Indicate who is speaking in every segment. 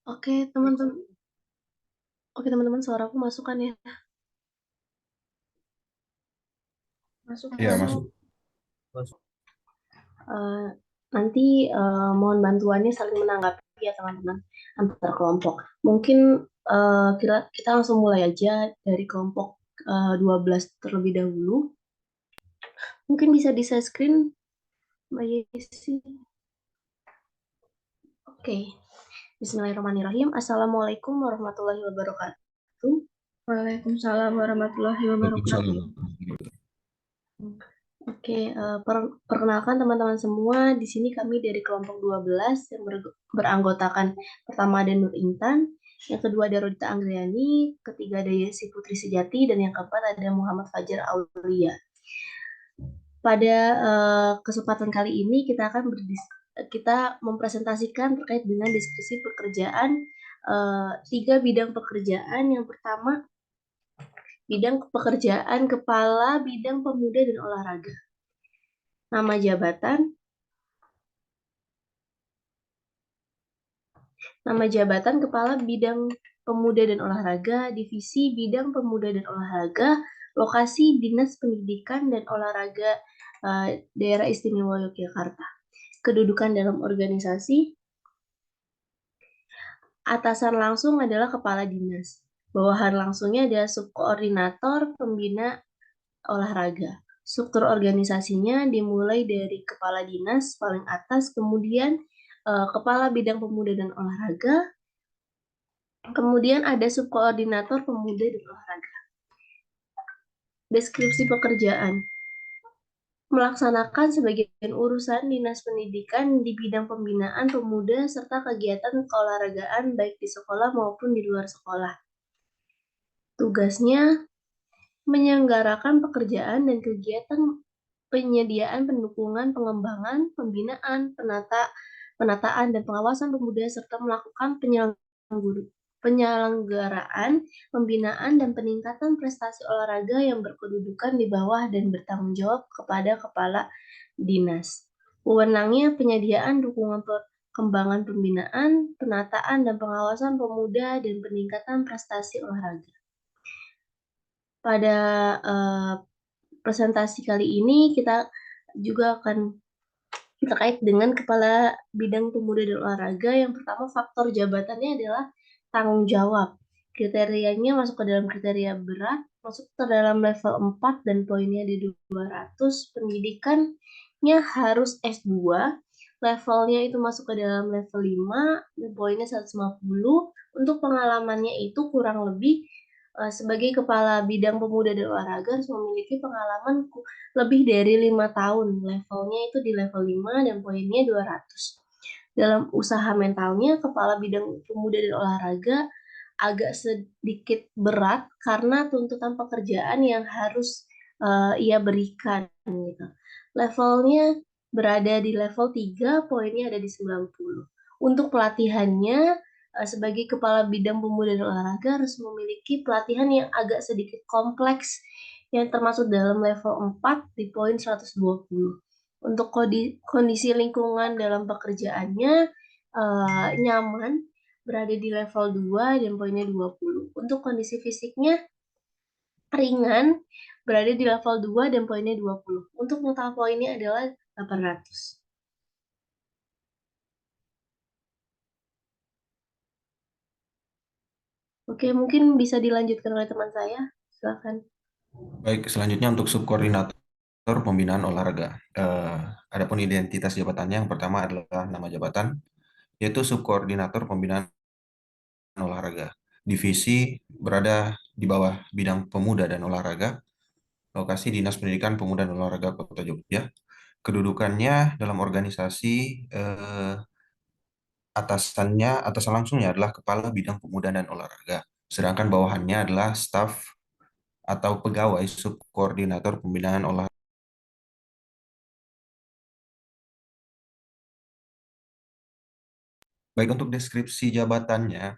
Speaker 1: Oke, teman-teman. Oke, teman-teman, suaraku masuk kan ya?
Speaker 2: Masuk,
Speaker 1: Iya,
Speaker 2: masuk.
Speaker 1: masuk. Eh, nanti mohon bantuannya saling menanggapi ya, teman-teman, antar kelompok. Mungkin kita langsung mulai aja dari kelompok 12 terlebih dahulu. Mungkin bisa di share screen, Mbak Yesi. Oke, Bismillahirrahmanirrahim. Assalamualaikum warahmatullahi wabarakatuh.
Speaker 2: Waalaikumsalam warahmatullahi wabarakatuh.
Speaker 3: Waalaikumsalam.
Speaker 1: Oke, perkenalkan teman-teman semua, di sini kami dari kelompok 12 yang beranggotakan pertama ada Nur Intan, yang kedua ada Rodita Anggriani, ketiga ada Yesi Putri Sejati, dan yang keempat ada Muhammad Fajar Aulia. Pada kesempatan kali ini kita mempresentasikan terkait dengan deskripsi pekerjaan, 3 bidang pekerjaan. Yang pertama, bidang pekerjaan Kepala Bidang Pemuda dan Olahraga. Nama jabatan Kepala Bidang Pemuda dan Olahraga, Divisi Bidang Pemuda dan Olahraga, Lokasi Dinas Pendidikan dan Olahraga Daerah Istimewa Yogyakarta. Kedudukan dalam organisasi, atasan langsung adalah kepala dinas. Bawahan langsungnya adalah subkoordinator pembina olahraga. Struktur organisasinya dimulai dari kepala dinas paling atas, kemudian kepala bidang pemuda dan olahraga, kemudian ada subkoordinator pemuda dan olahraga. Deskripsi pekerjaan. Melaksanakan sebagian urusan dinas pendidikan di bidang pembinaan pemuda serta kegiatan keolahragaan baik di sekolah maupun di luar sekolah. Tugasnya menyelenggarakan pekerjaan dan kegiatan penyediaan, pendukungan, pengembangan, pembinaan, penataan dan pengawasan pemuda serta melakukan penyelenggaraan, pembinaan dan peningkatan prestasi olahraga yang berkedudukan di bawah dan bertanggung jawab kepada kepala dinas. Wewenangnya penyediaan dukungan perkembangan pembinaan, penataan dan pengawasan pemuda dan peningkatan prestasi olahraga. Pada presentasi kali ini kita juga akan terkait dengan Kepala Bidang Pemuda dan Olahraga. Yang pertama, faktor jabatannya adalah tanggung jawab. Kriterianya masuk ke dalam kriteria berat, masuk ke dalam level 4 dan poinnya di 200. Pendidikannya harus S2, levelnya itu masuk ke dalam level 5 dan poinnya 150. Untuk pengalamannya itu kurang lebih sebagai kepala bidang pemuda dan olahraga harus memiliki pengalaman lebih dari 5 tahun. Levelnya itu di level 5 dan poinnya 200. Dalam usaha mentalnya, kepala bidang pemuda dan olahraga agak sedikit berat karena tuntutan pekerjaan yang harus ia berikan gitu. Levelnya berada di level 3, poinnya ada di 90. Untuk pelatihannya, sebagai kepala bidang pemuda dan olahraga harus memiliki pelatihan yang agak sedikit kompleks yang termasuk dalam level 4 di poin 120. Untuk kondisi lingkungan dalam pekerjaannya nyaman, berada di level 2 dan poinnya 20. Untuk kondisi fisiknya ringan, berada di level 2 dan poinnya 20. Untuk total poinnya adalah 800. Oke, mungkin bisa dilanjutkan oleh teman saya. Silakan.
Speaker 3: Baik, selanjutnya untuk subkoordinator pembinaan olahraga. Adapun identitas jabatannya yang pertama adalah nama jabatan, yaitu subkoordinator pembinaan olahraga. Divisi berada di bawah bidang pemuda dan olahraga, lokasi Dinas Pendidikan Pemuda dan Olahraga Kota Jogja. Kedudukannya dalam organisasi atasan langsungnya adalah Kepala Bidang Pemuda dan Olahraga. Sedangkan bawahannya adalah staf atau pegawai subkoordinator pembinaan olahraga. Baik, untuk deskripsi jabatannya,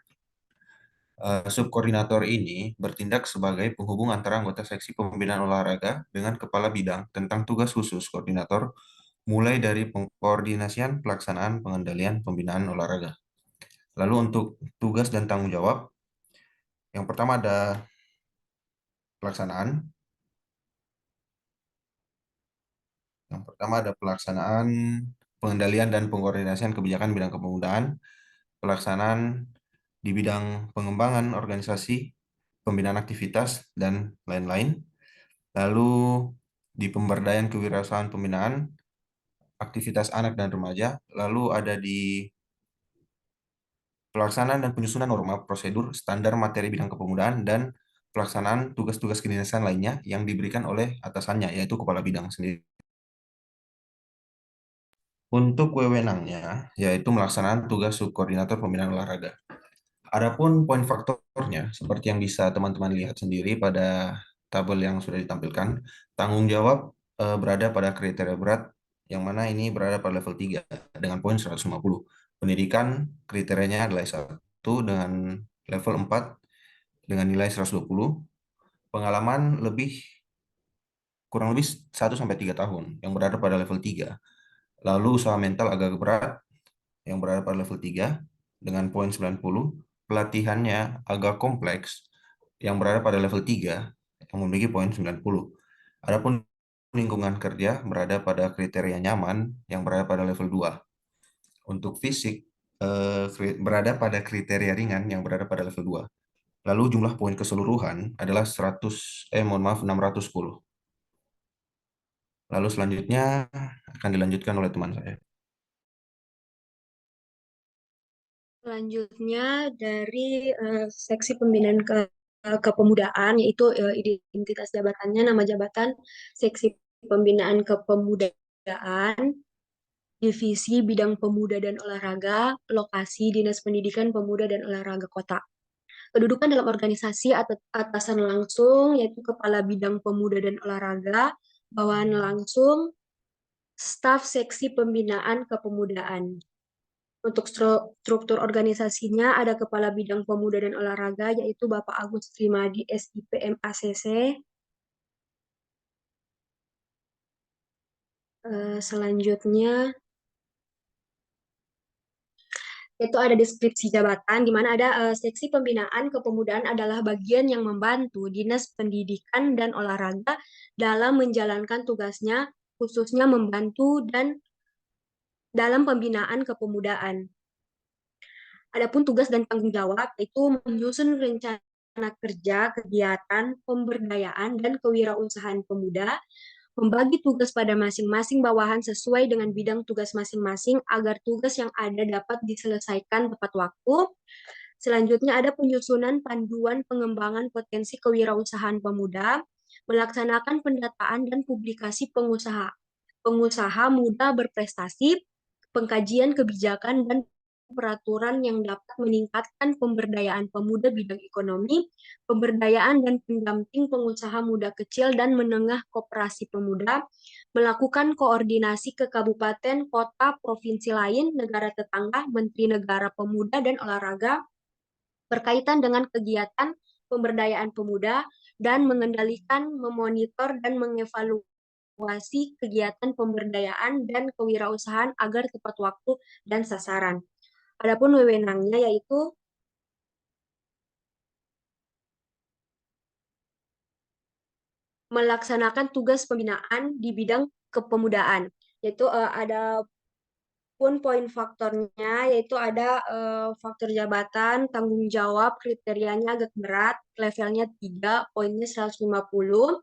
Speaker 3: subkoordinator ini bertindak sebagai penghubung antara anggota seksi pembinaan olahraga dengan kepala bidang tentang tugas khusus koordinator, mulai dari pengkoordinasian pelaksanaan pengendalian pembinaan olahraga. Lalu untuk tugas dan tanggung jawab, yang pertama ada pelaksanaan. Yang pertama ada pelaksanaan pengendalian dan pengkoordinasian kebijakan bidang kepemudaan, pelaksanaan di bidang pengembangan organisasi, pembinaan aktivitas, dan lain-lain. Lalu di pemberdayaan kewirausahaan pembinaan, aktivitas anak dan remaja, lalu ada di pelaksanaan dan penyusunan norma, prosedur, standar materi bidang kepemudaan, dan pelaksanaan tugas-tugas kedinasan lainnya yang diberikan oleh atasannya, yaitu kepala bidang sendiri. Untuk wewenangnya, yaitu melaksanakan tugas subkoordinator pembinaan olahraga. Adapun poin faktornya, seperti yang bisa teman-teman lihat sendiri pada tabel yang sudah ditampilkan, tanggung jawab berada pada kriteria berat, yang mana ini berada pada level 3 dengan poin 150. Pendidikan kriterianya adalah S1 dengan level 4 dengan nilai 120. Pengalaman kurang lebih 1 sampai 3 tahun yang berada pada level 3. Lalu usaha mental agak berat yang berada pada level 3 dengan poin 90. Pelatihannya agak kompleks yang berada pada level 3 yang memiliki poin 90. Adapun lingkungan kerja berada pada kriteria nyaman yang berada pada level 2. Untuk fisik berada pada kriteria ringan yang berada pada level 2. Lalu jumlah poin keseluruhan adalah 610. Lalu selanjutnya akan dilanjutkan oleh teman saya.
Speaker 2: Selanjutnya dari seksi pembinaan kepemudaan, yaitu identitas jabatannya, nama jabatan, seksi pembinaan kepemudaan, divisi bidang pemuda dan olahraga, lokasi Dinas Pendidikan Pemuda dan Olahraga Kota. Kedudukan dalam organisasi atasan langsung, yaitu Kepala Bidang Pemuda dan Olahraga, bawahan langsung, staf seksi pembinaan kepemudaan. Untuk struktur organisasinya ada Kepala Bidang Pemuda dan Olahraga, yaitu Bapak Agus Trimadi, SIPM ACC. Selanjutnya, itu ada deskripsi jabatan, di mana ada seksi pembinaan kepemudaan adalah bagian yang membantu Dinas Pendidikan dan Olahraga dalam menjalankan tugasnya, khususnya membantu dan dalam pembinaan kepemudaan. Adapun tugas dan tanggung jawab itu menyusun rencana kerja, kegiatan, pemberdayaan, dan kewirausahaan pemuda, membagi tugas pada masing-masing bawahan sesuai dengan bidang tugas masing-masing agar tugas yang ada dapat diselesaikan tepat waktu. Selanjutnya ada penyusunan panduan pengembangan potensi kewirausahaan pemuda, melaksanakan pendataan dan publikasi pengusaha muda berprestasi, pengkajian kebijakan dan peraturan yang dapat meningkatkan pemberdayaan pemuda bidang ekonomi, pemberdayaan dan pendamping pengusaha muda kecil dan menengah koperasi pemuda, melakukan koordinasi ke kabupaten, kota, provinsi lain, negara tetangga, menteri negara pemuda dan olahraga, berkaitan dengan kegiatan pemberdayaan pemuda, dan mengendalikan, memonitor, dan mengevaluasi kegiatan pemberdayaan dan kewirausahaan agar tepat waktu dan sasaran. Adapun wewenangnya yaitu melaksanakan tugas pembinaan di bidang kepemudaan, yaitu ada pun poin faktornya, yaitu ada faktor jabatan, tanggung jawab, kriterianya agak berat, levelnya 3, poinnya 150.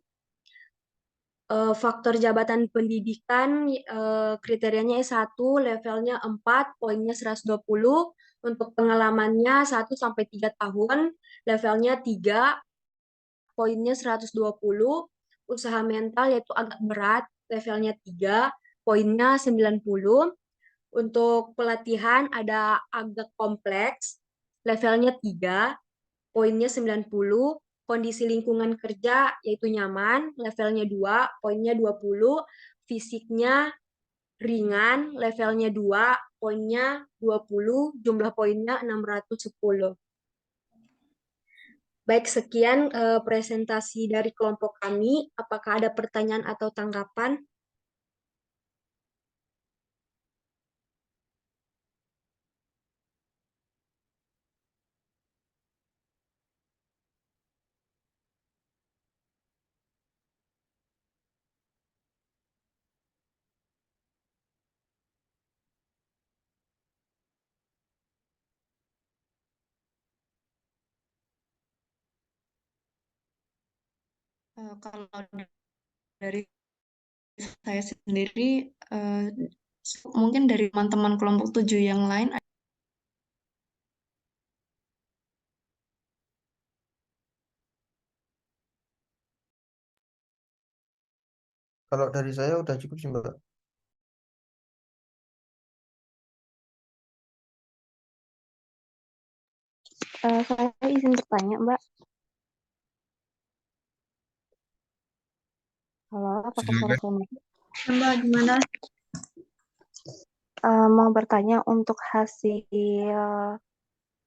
Speaker 2: Faktor jabatan pendidikan, kriterianya S1, levelnya 4, poinnya 120. Untuk pengalamannya 1 sampai 3 tahun, levelnya 3, poinnya 120. Usaha mental yaitu agak berat, levelnya 3, poinnya 90. Untuk pelatihan ada agak kompleks, levelnya 3, poinnya 90. Kondisi lingkungan kerja yaitu nyaman, levelnya 2, poinnya 20. Fisiknya ringan, levelnya 2, poinnya 20, jumlah poinnya 610. Baik, sekian presentasi dari kelompok kami. Apakah ada pertanyaan atau tanggapan?
Speaker 4: Kalau dari saya sendiri, mungkin dari teman-teman kelompok 7 yang lain.
Speaker 5: Kalau dari saya udah cukup sih, Mbak.
Speaker 6: Saya izin bertanya, Mbak. Halo, apakah suara
Speaker 3: Silakan.
Speaker 6: saya masuk?
Speaker 1: Mbak, gimana?
Speaker 6: Mau bertanya untuk hasil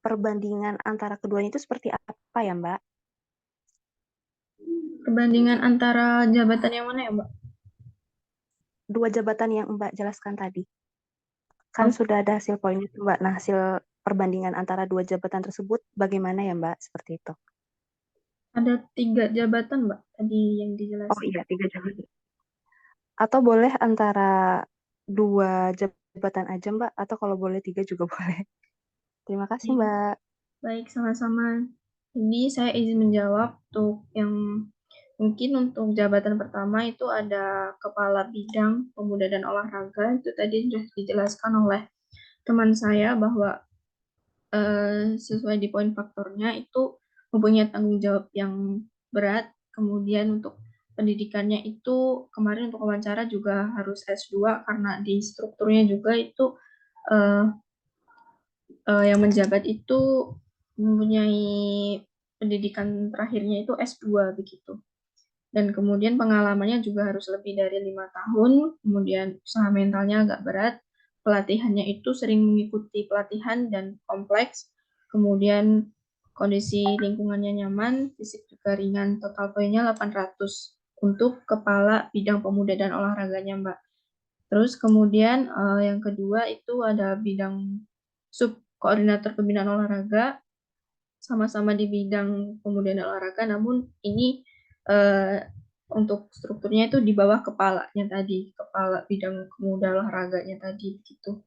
Speaker 6: perbandingan antara keduanya itu seperti apa ya, Mbak?
Speaker 1: Perbandingan antara jabatan yang mana ya, Mbak?
Speaker 6: Dua jabatan yang Mbak jelaskan tadi. Kan
Speaker 1: Oh,
Speaker 6: sudah ada hasil poinnya, Mbak. Nah, hasil perbandingan antara dua jabatan tersebut bagaimana ya, Mbak? Seperti itu.
Speaker 1: ada 3 jabatan, Mbak, tadi yang
Speaker 6: Oh
Speaker 1: dijelasin.
Speaker 6: iya, tiga jabatan. Atau boleh antara dua jabatan aja, Mbak? Atau kalau boleh tiga juga boleh. Terima kasih,
Speaker 1: Baik,
Speaker 6: Mbak.
Speaker 1: baik, sama-sama. Jadi saya izin menjawab untuk yang mungkin untuk jabatan pertama itu ada Kepala Bidang Pemuda dan Olahraga. Itu tadi sudah dijelaskan oleh teman saya bahwa sesuai di poin faktornya itu mempunyai tanggung jawab yang berat. Kemudian untuk pendidikannya itu kemarin untuk wawancara juga harus S2 karena di strukturnya juga itu eh, yang menjabat itu mempunyai pendidikan terakhirnya itu S2 begitu. Dan kemudian pengalamannya juga harus lebih dari 5 tahun, kemudian usaha mentalnya agak berat, pelatihannya itu sering mengikuti pelatihan dan kompleks, kemudian kondisi lingkungannya nyaman, fisik juga ringan, total poinnya 800 untuk kepala bidang pemuda dan olahraganya, Mbak. Terus kemudian yang kedua itu ada bidang sub koordinator pembinaan olahraga, sama-sama di bidang pemuda dan olahraga, namun ini eh, untuk strukturnya itu di bawah kepalanya tadi, kepala bidang pemuda olahraganya tadi gitu.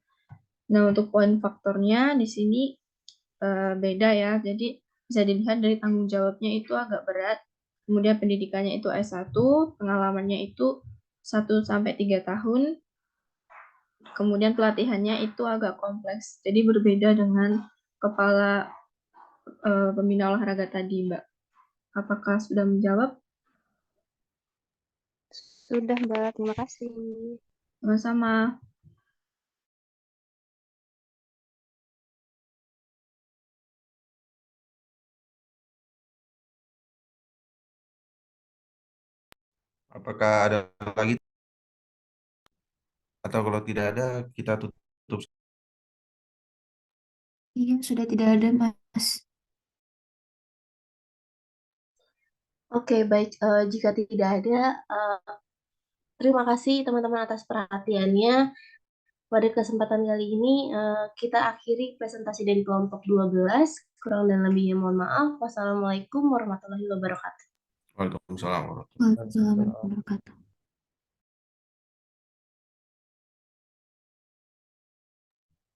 Speaker 1: Nah, untuk poin faktornya di sini beda ya. Jadi bisa dilihat dari tanggung jawabnya itu agak berat. Kemudian pendidikannya itu S1, pengalamannya itu 1 sampai 3 tahun. Kemudian pelatihannya itu agak kompleks. Jadi berbeda dengan kepala pembina olahraga tadi, Mbak. Apakah sudah menjawab?
Speaker 6: Sudah, Mbak. Terima kasih.
Speaker 1: Sama-sama.
Speaker 3: Apakah ada lagi? Atau kalau tidak ada, kita tutup.
Speaker 7: Iya, sudah tidak ada, Mas.
Speaker 1: Oke, baik. Jika tidak ada, terima kasih teman-teman atas perhatiannya. Pada kesempatan kali ini, kita akhiri presentasi dari kelompok 12. Kurang dan lebihnya mohon maaf. Wassalamualaikum warahmatullahi wabarakatuh.
Speaker 3: Waalaikumsalam warahmatullahi
Speaker 7: Waalaikumsalam warahmatullahi wabarakatuh.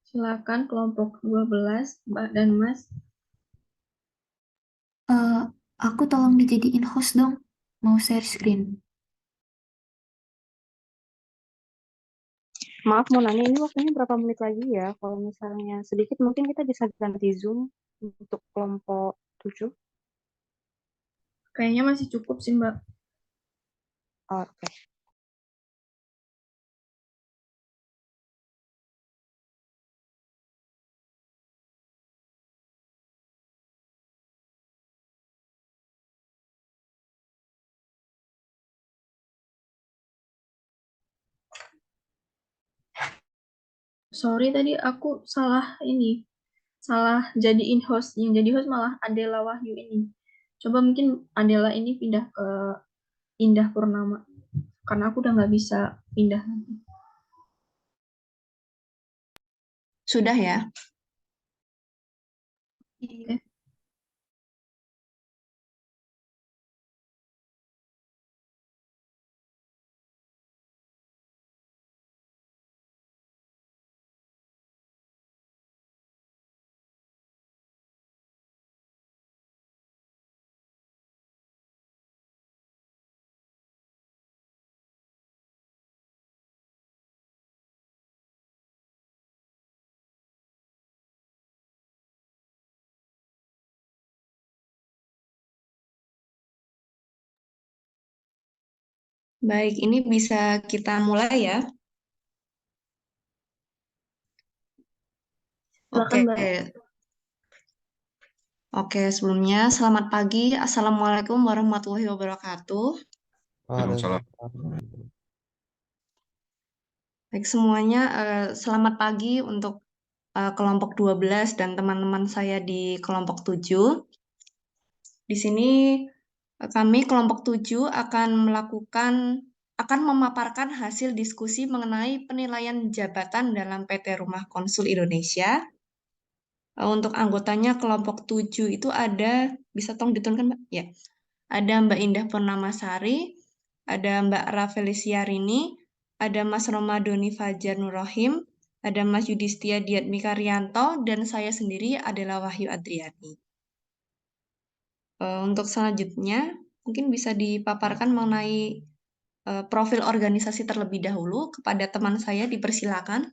Speaker 1: Silakan kelompok 12, Mbak dan Mas.
Speaker 7: Eh, aku tolong dijadiin host dong. Mau share screen.
Speaker 6: Maaf mau nanya ini waktunya berapa menit lagi ya? Kalau misalnya sedikit mungkin kita bisa ganti Zoom untuk kelompok 7.
Speaker 1: Kayaknya masih cukup sih, Mbak.
Speaker 6: Oke.
Speaker 1: Sorry tadi aku salah ini. Salah jadiin host. Yang jadi host malah Adela Wahyu ini. Coba mungkin Adela ini pindah ke Indah Purnama. Karena aku udah nggak bisa pindah.
Speaker 4: Sudah ya?
Speaker 1: Oke.
Speaker 4: Baik, ini bisa kita mulai ya.
Speaker 1: Silakan,
Speaker 4: Oke,
Speaker 1: Mbak.
Speaker 4: oke. Sebelumnya, selamat pagi. Assalamualaikum warahmatullahi wabarakatuh.
Speaker 3: Waalaikumsalam.
Speaker 5: Waalaikumsalam.
Speaker 4: Baik semuanya, selamat pagi untuk kelompok 12 dan teman-teman saya di kelompok 7. Di sini kami kelompok 7 akan memaparkan hasil diskusi mengenai penilaian jabatan dalam PT Rumah Konsul Indonesia. Untuk anggotanya kelompok 7 itu ada, bisa tolong diturunkan Mbak? Ya. Ada Mbak Indah Purnamasari, ada Mbak Rafelisiarini, ada Mas Romadoni Fajar Nurrohim, ada Mas Yudhistia Diatmikarianto, dan saya sendiri adalah Wahyu Adriani. Untuk selanjutnya, mungkin bisa dipaparkan mengenai profil organisasi terlebih dahulu. Kepada teman saya, dipersilakan.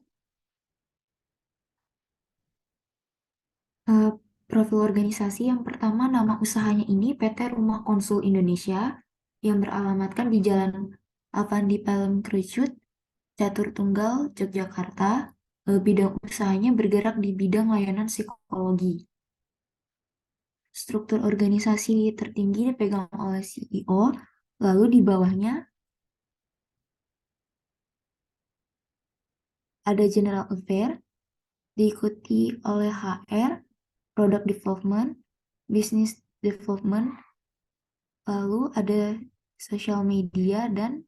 Speaker 7: Profil organisasi yang pertama, nama usahanya ini PT Rumah Konsul Indonesia yang beralamatkan di Jalan Avandi Palem Kerucut, Catur Tunggal, Yogyakarta. Bidang usahanya bergerak di bidang layanan psikologi. Struktur organisasi tertinggi dipegang oleh CEO, lalu di bawahnya ada General Affair, diikuti oleh HR, Product Development, Business Development, lalu ada Social Media, dan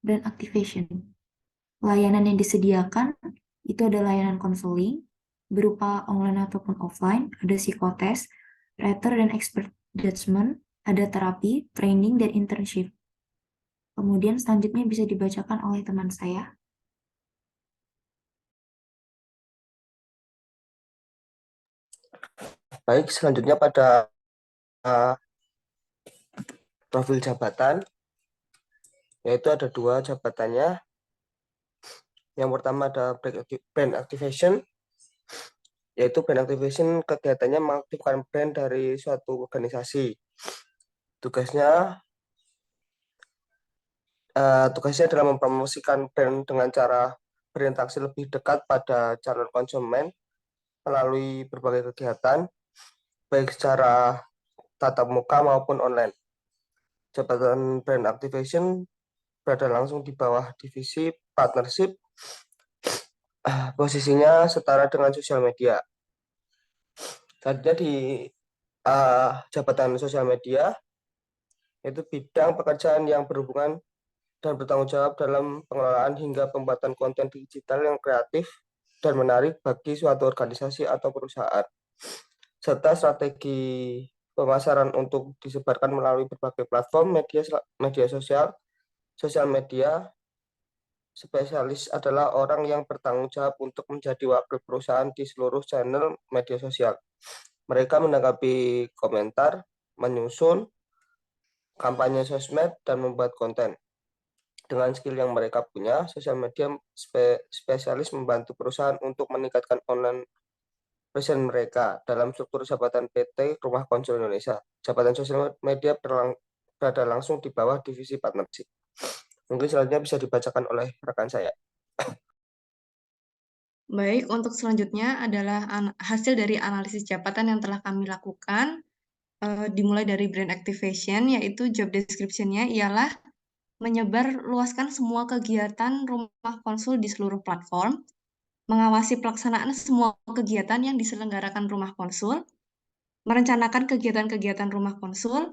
Speaker 7: Brand Activation. Layanan yang disediakan itu ada layanan konseling, berupa online ataupun offline, ada psikotes, writer dan expert judgment, ada terapi, training, dan internship. Kemudian selanjutnya bisa dibacakan oleh teman saya.
Speaker 5: Baik, selanjutnya pada profil jabatan, yaitu ada 2 jabatannya. Yang pertama ada brand activation, yaitu brand activation kegiatannya mengaktifkan brand dari suatu organisasi. Tugasnya adalah mempromosikan brand dengan cara berinteraksi lebih dekat pada calon konsumen melalui berbagai kegiatan, baik secara tatap muka maupun online. Jabatan brand activation berada langsung di bawah divisi partnership, posisinya setara dengan sosial media. Tadinya di jabatan sosial media, yaitu bidang pekerjaan yang berhubungan dan bertanggung jawab dalam pengelolaan hingga pembuatan konten digital yang kreatif dan menarik bagi suatu organisasi atau perusahaan, serta strategi pemasaran untuk disebarkan melalui berbagai platform media sosial. Sosial media spesialis adalah orang yang bertanggung jawab untuk menjadi wakil perusahaan di seluruh channel media sosial. Mereka menanggapi komentar, menyusun kampanye sosmed, dan membuat konten. Dengan skill yang mereka punya, sosial media spesialis membantu perusahaan untuk meningkatkan online presence mereka. Dalam struktur jabatan PT Rumah Konsul Indonesia, jabatan sosial media berada langsung di bawah divisi partnership. Mungkin selanjutnya bisa dibacakan oleh rekan saya.
Speaker 4: Baik, untuk selanjutnya adalah hasil dari analisis jabatan yang telah kami lakukan. Dimulai dari brand activation, yaitu job description-nya ialah menyebar luaskan semua kegiatan rumah konsul di seluruh platform, mengawasi pelaksanaan semua kegiatan yang diselenggarakan rumah konsul, merencanakan kegiatan-kegiatan rumah konsul,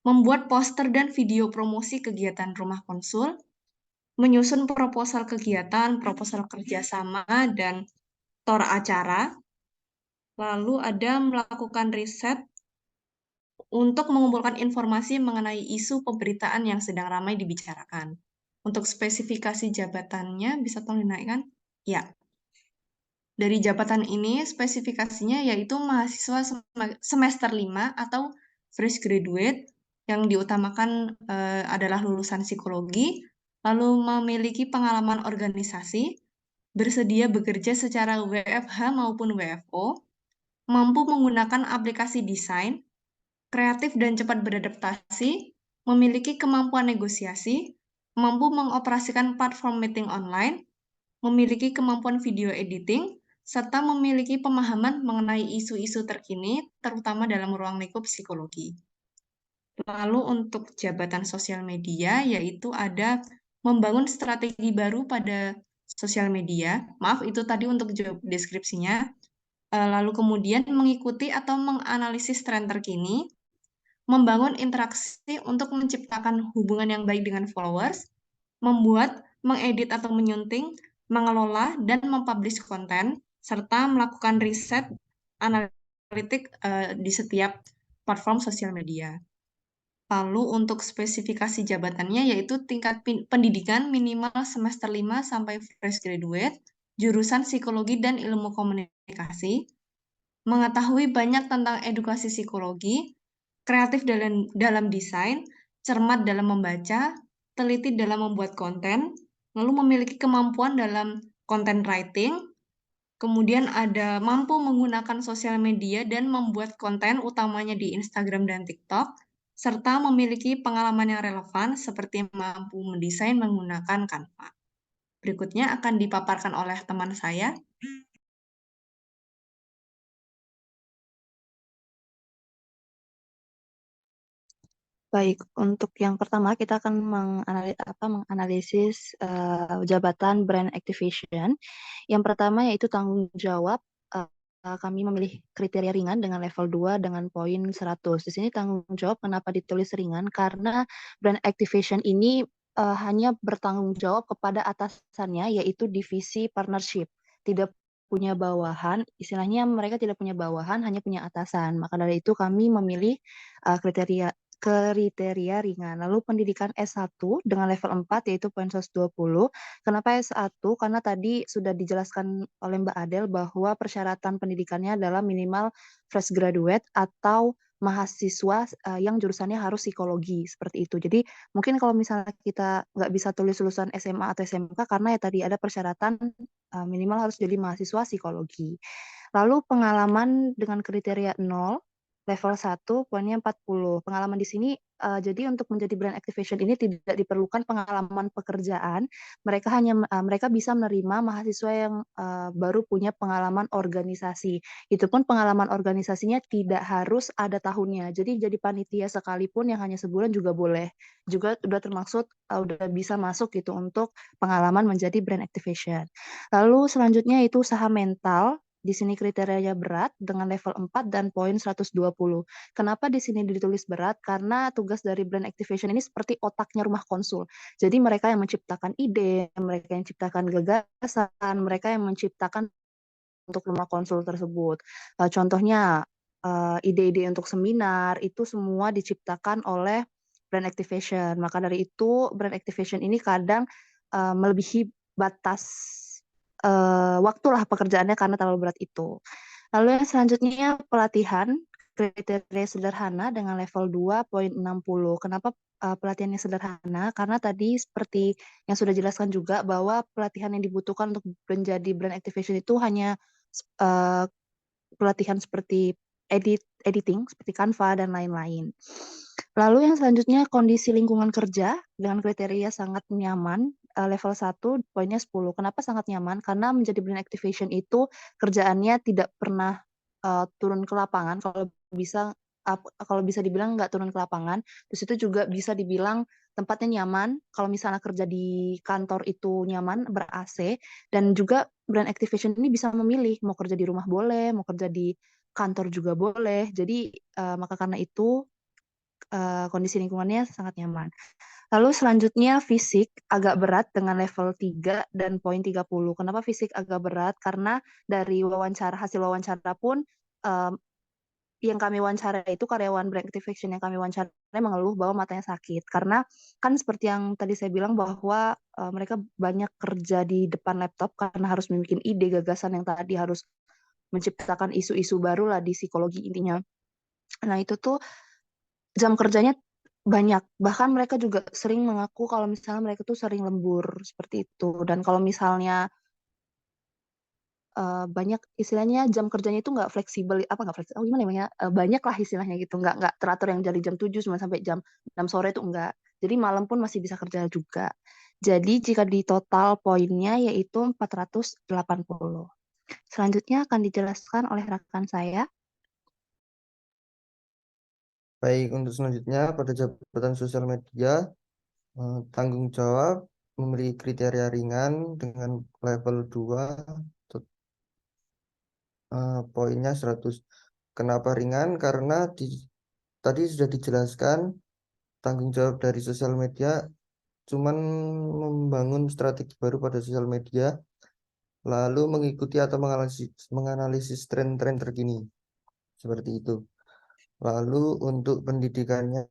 Speaker 4: membuat poster dan video promosi kegiatan rumah konsul, menyusun proposal kegiatan, proposal kerjasama, dan tor acara, lalu ada melakukan riset untuk mengumpulkan informasi mengenai isu pemberitaan yang sedang ramai dibicarakan. Untuk spesifikasi jabatannya, bisa tolong dinaikkan? Ya. Dari jabatan ini, spesifikasinya yaitu mahasiswa semester 5 atau fresh graduate yang diutamakan adalah lulusan psikologi, lalu memiliki pengalaman organisasi, bersedia bekerja secara WFH maupun WFO, mampu menggunakan aplikasi desain, kreatif dan cepat beradaptasi, memiliki kemampuan negosiasi, mampu mengoperasikan platform meeting online, memiliki kemampuan video editing, serta memiliki pemahaman mengenai isu-isu terkini, terutama dalam ruang lingkup psikologi. Lalu untuk jabatan sosial media, yaitu ada membangun strategi baru pada sosial media. Maaf, itu tadi untuk job deskripsinya. Lalu kemudian mengikuti atau menganalisis tren terkini, membangun interaksi untuk menciptakan hubungan yang baik dengan followers, membuat, mengedit atau menyunting, mengelola, dan mempublish konten, serta melakukan riset analitik di setiap platform sosial media. Lalu untuk spesifikasi jabatannya yaitu tingkat pendidikan minimal semester 5 sampai fresh graduate, jurusan psikologi dan ilmu komunikasi, mengetahui banyak tentang edukasi psikologi, kreatif dalam desain, cermat dalam membaca, teliti dalam membuat konten, lalu memiliki kemampuan dalam content writing, kemudian ada mampu menggunakan sosial media dan membuat konten utamanya di Instagram dan TikTok, serta memiliki pengalaman yang relevan seperti mampu mendesain menggunakan Canva. Berikutnya akan dipaparkan oleh teman saya.
Speaker 6: Baik, untuk yang pertama kita akan menganalisis jabatan brand activation. Yang pertama yaitu tanggung jawab. Kami memilih kriteria ringan dengan level 2 dengan poin 100. Di sini tanggung jawab kenapa ditulis ringan? Karena brand activation ini hanya bertanggung jawab kepada atasannya, yaitu divisi partnership. Tidak punya bawahan, istilahnya mereka tidak punya bawahan, hanya punya atasan. Maka dari itu kami memilih kriteria ringan. Lalu pendidikan S1 dengan level 4 yaitu poin 120. Kenapa S1? Karena tadi sudah dijelaskan oleh Mbak Adel bahwa persyaratan pendidikannya adalah minimal fresh graduate atau mahasiswa yang jurusannya harus psikologi, seperti itu. Jadi mungkin kalau misalnya kita nggak bisa tulis lulusan SMA atau SMK karena ya tadi ada persyaratan minimal harus jadi mahasiswa psikologi. Lalu pengalaman dengan kriteria 0, level 1 poinnya 40. Pengalaman di sini jadi untuk menjadi brand activation ini tidak diperlukan pengalaman pekerjaan. Mereka bisa menerima mahasiswa yang baru punya pengalaman organisasi. Itu pun pengalaman organisasinya tidak harus ada tahunnya. Jadi jadi panitia sekalipun yang hanya sebulan juga boleh. Juga udah termaksud udah bisa masuk gitu untuk pengalaman menjadi brand activation. Lalu selanjutnya itu usaha mental. Di sini kriterianya berat dengan level 4 dan poin 120. Kenapa di sini ditulis berat? Karena tugas dari brand activation ini seperti otaknya rumah konsul. Jadi mereka yang menciptakan ide, mereka yang menciptakan gagasan, mereka yang menciptakan untuk rumah konsul tersebut. Contohnya ide-ide untuk seminar itu semua diciptakan oleh brand activation. Maka dari itu brand activation ini kadang melebihi batas waktulah pekerjaannya karena terlalu berat itu. Lalu yang selanjutnya pelatihan kriteria sederhana dengan level 2 poin 60. Kenapa pelatihannya sederhana? Karena tadi seperti yang sudah dijelaskan juga bahwa pelatihan yang dibutuhkan untuk menjadi brand activation itu hanya pelatihan seperti editing seperti Canva dan lain-lain. Lalu yang selanjutnya kondisi lingkungan kerja dengan kriteria sangat nyaman level 1 poinnya 10. Kenapa sangat nyaman? Karena menjadi brand activation itu kerjaannya tidak pernah turun ke lapangan. Kalau bisa dibilang nggak turun ke lapangan. Terus itu juga bisa dibilang tempatnya nyaman. Kalau misalnya kerja di kantor itu nyaman, ber-AC. Dan juga brand activation ini bisa memilih. Mau kerja di rumah boleh, mau kerja di kantor juga boleh. Jadi maka karena itu kondisi lingkungannya sangat nyaman. Lalu selanjutnya fisik agak berat dengan level 3 dan poin 30. Kenapa fisik agak berat? Karena dari hasil wawancara pun yang kami wawancara itu karyawan brand activation yang kami wawancara mengeluh bahwa matanya sakit. Karena kan seperti yang tadi saya bilang bahwa mereka banyak kerja di depan laptop karena harus membuat ide gagasan yang tadi harus menciptakan isu-isu baru lah di psikologi intinya. Nah itu tuh jam kerjanya banyak. Bahkan mereka juga sering mengaku kalau misalnya mereka tuh sering lembur seperti itu. Dan kalau misalnya banyak istilahnya jam kerjanya itu nggak fleksibel, gimana namanya, banyak lah istilahnya gitu, nggak teratur yang dari jam 7 sampai jam 6 sore itu enggak. Jadi malam pun masih bisa kerja juga. Jadi jika di total poinnya yaitu 480. Selanjutnya akan dijelaskan oleh rekan saya.
Speaker 5: Baik, untuk selanjutnya pada jabatan sosial media, tanggung jawab memberi kriteria ringan dengan level 2, poinnya 100. Kenapa ringan? Karena tadi sudah dijelaskan tanggung jawab dari sosial media cuman membangun strategi baru pada sosial media, lalu mengikuti atau menganalisis tren-tren terkini. Seperti itu. Lalu untuk pendidikannya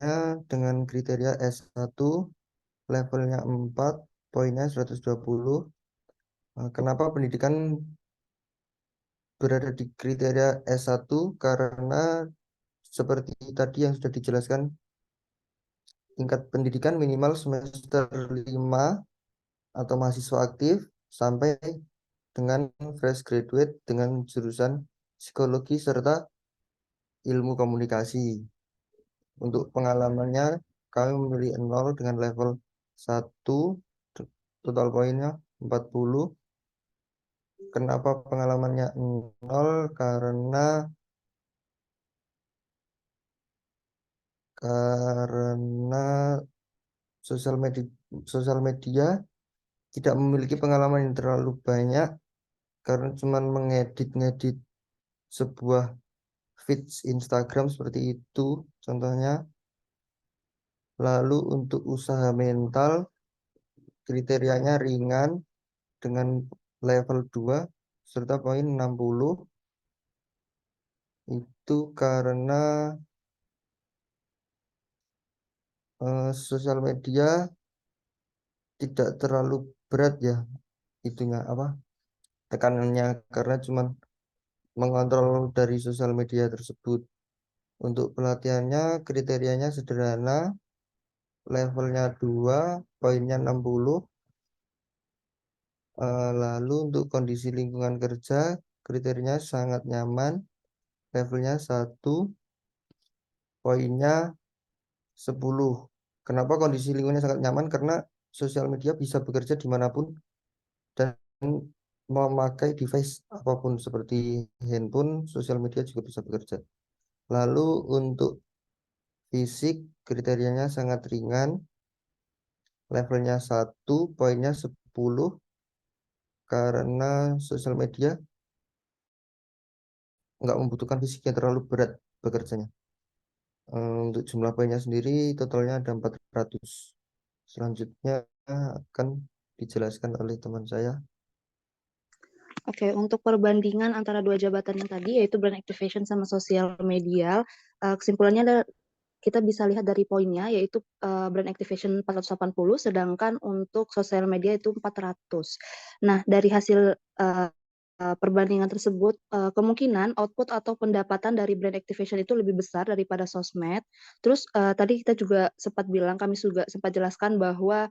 Speaker 5: dengan kriteria S1, levelnya 4, poinnya 120. Kenapa pendidikan berada di kriteria S1? Karena seperti tadi yang sudah dijelaskan, tingkat pendidikan minimal semester 5 atau mahasiswa aktif sampai dengan fresh graduate dengan jurusan psikologi serta ilmu komunikasi. Untuk pengalamannya, kami memilih 0 dengan level 1, total poinnya 40. Kenapa pengalamannya 0? Karena sosial media tidak memiliki pengalaman yang terlalu banyak karena cuma mengedit-ngedit sebuah feeds Instagram seperti itu contohnya. Lalu untuk usaha mental kriterianya ringan dengan level 2 serta poin 60. Itu karena sosial media tidak terlalu berat ya itunya tekanannya, karena cuma mengontrol dari sosial media tersebut. Untuk pelatihannya kriterianya sederhana, levelnya 2, poinnya 60. Lalu untuk kondisi lingkungan kerja kriterianya sangat nyaman, levelnya 1, poinnya 10. Kenapa kondisi lingkungannya sangat nyaman? Karena sosial media bisa bekerja dimanapun dan memakai device apapun seperti handphone, sosial media juga bisa bekerja. Lalu untuk fisik kriterianya sangat ringan, levelnya 1, poinnya 10, karena sosial media nggak membutuhkan fisik yang terlalu berat bekerjanya. Untuk jumlah poinnya sendiri totalnya ada 400. Selanjutnya akan dijelaskan oleh teman saya.
Speaker 6: Oke, untuk perbandingan antara dua jabatan yang tadi, yaitu brand activation sama social media, kesimpulannya adalah kita bisa lihat dari poinnya, yaitu brand activation 480, sedangkan untuk social media itu 400. Nah, dari hasil perbandingan tersebut, kemungkinan output atau pendapatan dari brand activation itu lebih besar daripada sosmed. Terus tadi kita juga sempat bilang, kami juga sempat jelaskan bahwa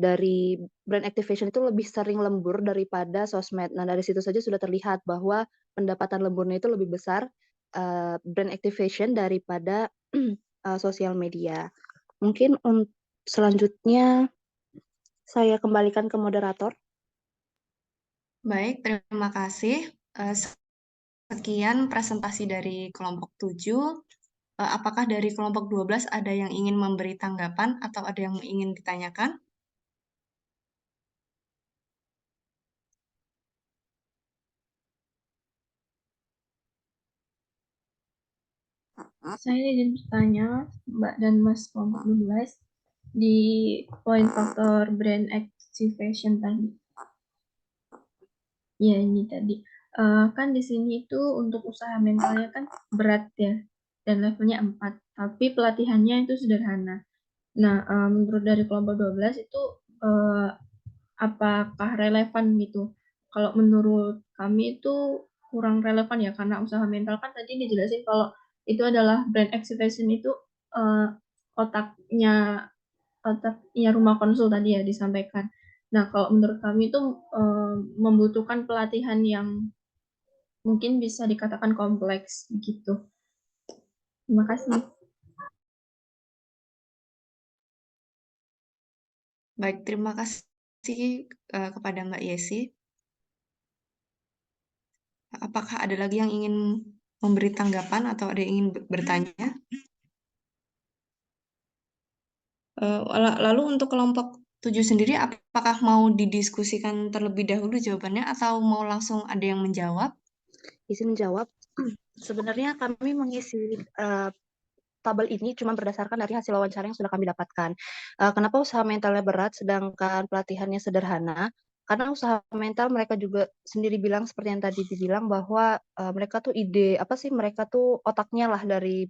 Speaker 6: dari brand activation itu lebih sering lembur daripada sosmed. Nah, dari situ saja sudah terlihat bahwa pendapatan lemburnya itu lebih besar brand activation daripada sosial media. Mungkin selanjutnya saya kembalikan ke moderator.
Speaker 4: Baik, terima kasih. Sekian presentasi dari kelompok 7. Apakah dari kelompok 12 ada yang ingin memberi tanggapan atau ada yang ingin ditanyakan?
Speaker 8: Saya izin bertanya, Mbak dan Mas kelompok 12, di poin faktor brand activation tadi. Ya, ini tadi. Kan di sini itu untuk usaha mentalnya kan berat ya, dan levelnya 4, tapi pelatihannya itu sederhana. Nah, menurut dari kelompok 12 itu apakah relevan gitu? Kalau menurut kami itu kurang relevan ya, karena usaha mental kan tadi dijelasin kalau itu adalah brand activation itu uh, otaknya otaknya rumah konsul tadi ya disampaikan. Nah, kalau menurut kami itu membutuhkan pelatihan yang mungkin bisa dikatakan kompleks gitu. Terima kasih.
Speaker 4: Baik, terima kasih kepada Mbak Yesi. Apakah ada lagi yang ingin memberi tanggapan atau ada yang ingin bertanya? Lalu untuk kelompok 7 sendiri, apakah mau didiskusikan terlebih dahulu jawabannya atau mau langsung ada yang menjawab?
Speaker 6: Izin menjawab. Sebenarnya kami mengisi tabel ini cuma berdasarkan dari hasil wawancara yang sudah kami dapatkan. Kenapa usaha mentalnya berat sedangkan pelatihannya sederhana? Karena usaha mental mereka juga sendiri bilang seperti yang tadi dibilang bahwa mereka tuh mereka tuh otaknya lah dari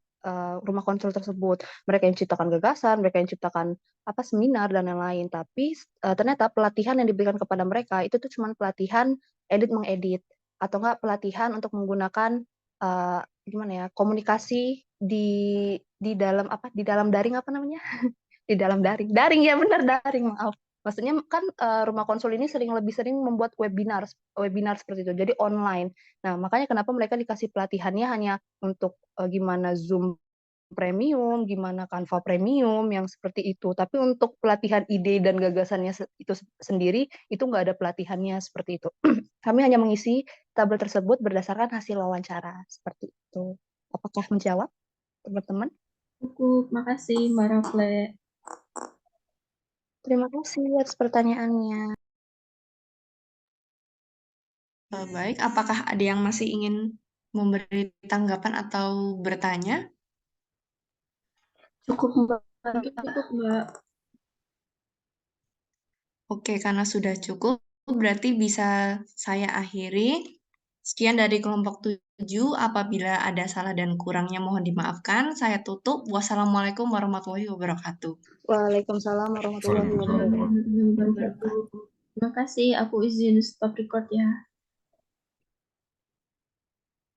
Speaker 6: rumah konsul tersebut. Mereka yang ciptakan gagasan, mereka yang ciptakan seminar dan lain-lain. Tapi ternyata pelatihan yang diberikan kepada mereka itu tuh cuma pelatihan edit mengedit atau enggak pelatihan untuk menggunakan komunikasi di dalam daring di dalam daring ya, benar, daring, maaf. Maksudnya kan rumah konsul ini lebih sering membuat webinar seperti itu, jadi online. Nah, makanya kenapa mereka dikasih pelatihannya hanya untuk gimana Zoom premium, gimana Canva premium, yang seperti itu. Tapi untuk pelatihan ide dan gagasannya itu sendiri, itu nggak ada pelatihannya seperti itu. Kami hanya mengisi tabel tersebut berdasarkan hasil wawancara, seperti itu. Apakah menjawab, teman-teman?
Speaker 8: Cukup, makasih Mbak Rafle.
Speaker 6: Terima kasih atas pertanyaannya.
Speaker 4: Baik, apakah ada yang masih ingin memberi tanggapan atau bertanya?
Speaker 1: Cukup, Mbak.
Speaker 8: Cukup, Mbak.
Speaker 4: Oke, karena sudah cukup, berarti bisa saya akhiri. Sekian dari kelompok 7. Apabila ada salah dan kurangnya mohon dimaafkan. Saya tutup. Wassalamualaikum warahmatullahi wabarakatuh.
Speaker 6: Waalaikumsalam warahmatullahi wabarakatuh.
Speaker 8: Terima kasih, aku izin stop record ya.